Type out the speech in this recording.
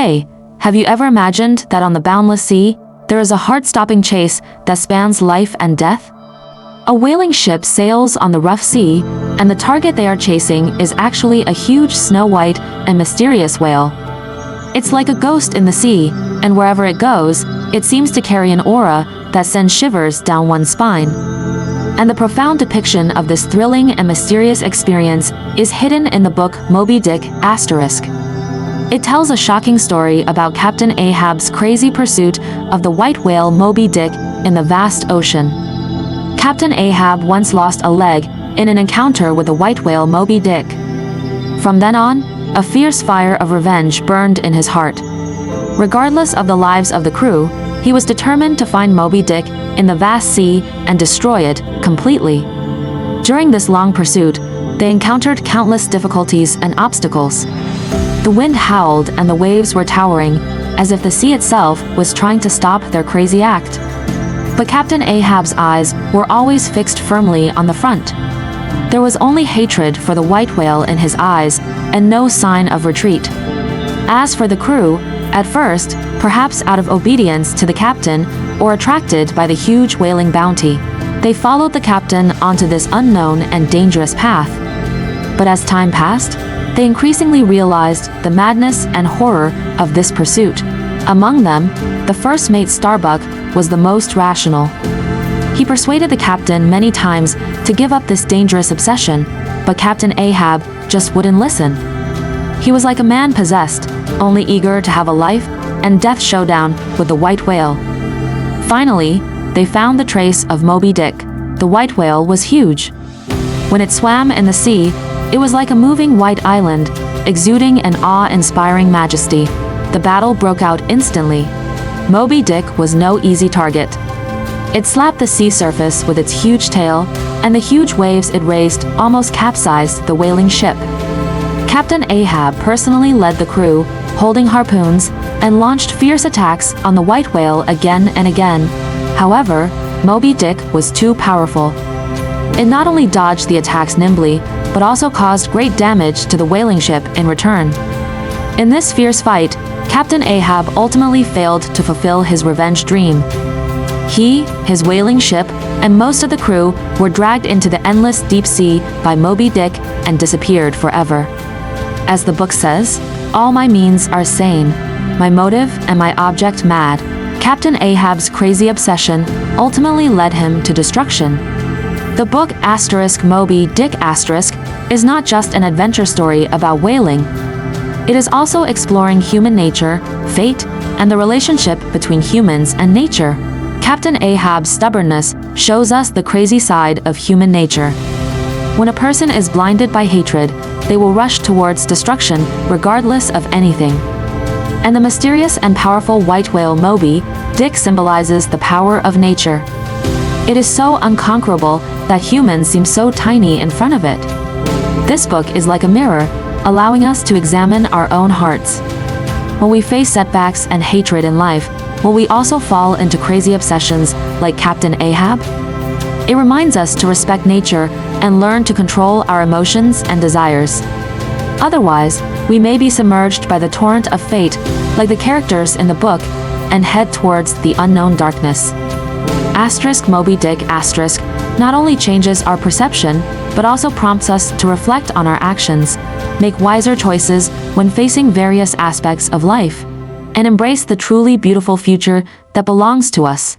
Hey, have you ever imagined that on the boundless sea, there is a heart-stopping chase that spans life and death? A whaling ship sails on the rough sea, and the target they are chasing is actually a huge snow-white and mysterious whale. It's like a ghost in the sea, and wherever it goes, it seems to carry an aura that sends shivers down one's spine. And the profound depiction of this thrilling and mysterious experience is hidden in the book Moby Dick ***. It tells a shocking story about Captain Ahab's crazy pursuit of the white whale Moby Dick in the vast ocean. Captain Ahab once lost a leg in an encounter with the white whale Moby Dick. From then on, a fierce fire of revenge burned in his heart. Regardless of the lives of the crew, he was determined to find Moby Dick in the vast sea and destroy it completely. During this long pursuit, they encountered countless difficulties and obstacles. The wind howled and the waves were towering, as if the sea itself was trying to stop their crazy act. But Captain Ahab's eyes were always fixed firmly on the front. There was only hatred for the white whale in his eyes and no sign of retreat. As for the crew, at first, perhaps out of obedience to the captain or attracted by the huge whaling bounty, they followed the captain onto this unknown and dangerous path. But as time passed, they increasingly realized the madness and horror of this pursuit. Among them, the first mate Starbuck was the most rational. He persuaded the captain many times to give up this dangerous obsession, but Captain Ahab just wouldn't listen. He was like a man possessed, only eager to have a life and death showdown with the white whale. Finally, they found the trace of Moby Dick. The white whale was huge. When it swam in the sea, it was like a moving white island, exuding an awe-inspiring majesty. The battle broke out instantly. Moby Dick was no easy target. It slapped the sea surface with its huge tail, and the huge waves it raised almost capsized the whaling ship. Captain Ahab personally led the crew, holding harpoons, and launched fierce attacks on the white whale again and again. However, Moby Dick was too powerful. It not only dodged the attacks nimbly, but also caused great damage to the whaling ship in return. In this fierce fight, Captain Ahab ultimately failed to fulfill his revenge dream. He, his whaling ship, and most of the crew were dragged into the endless deep sea by Moby Dick and disappeared forever. As the book says, all my means are sane, my motive and my object mad. Captain Ahab's crazy obsession ultimately led him to destruction. The book Moby Dick is not just an adventure story about whaling. It is also exploring human nature, fate, and the relationship between humans and nature. Captain Ahab's stubbornness shows us the crazy side of human nature. When a person is blinded by hatred, they will rush towards destruction regardless of anything. And the mysterious and powerful white whale Moby Dick symbolizes the power of nature. It is so unconquerable that humans seem so tiny in front of it. This book is like a mirror, allowing us to examine our own hearts. When we face setbacks and hatred in life, will we also fall into crazy obsessions like Captain Ahab? It reminds us to respect nature and learn to control our emotions and desires. Otherwise, we may be submerged by the torrent of fate, like the characters in the book, and head towards the unknown darkness. Moby Dick not only changes our perception, but also prompts us to reflect on our actions, make wiser choices when facing various aspects of life, and embrace the truly beautiful future that belongs to us.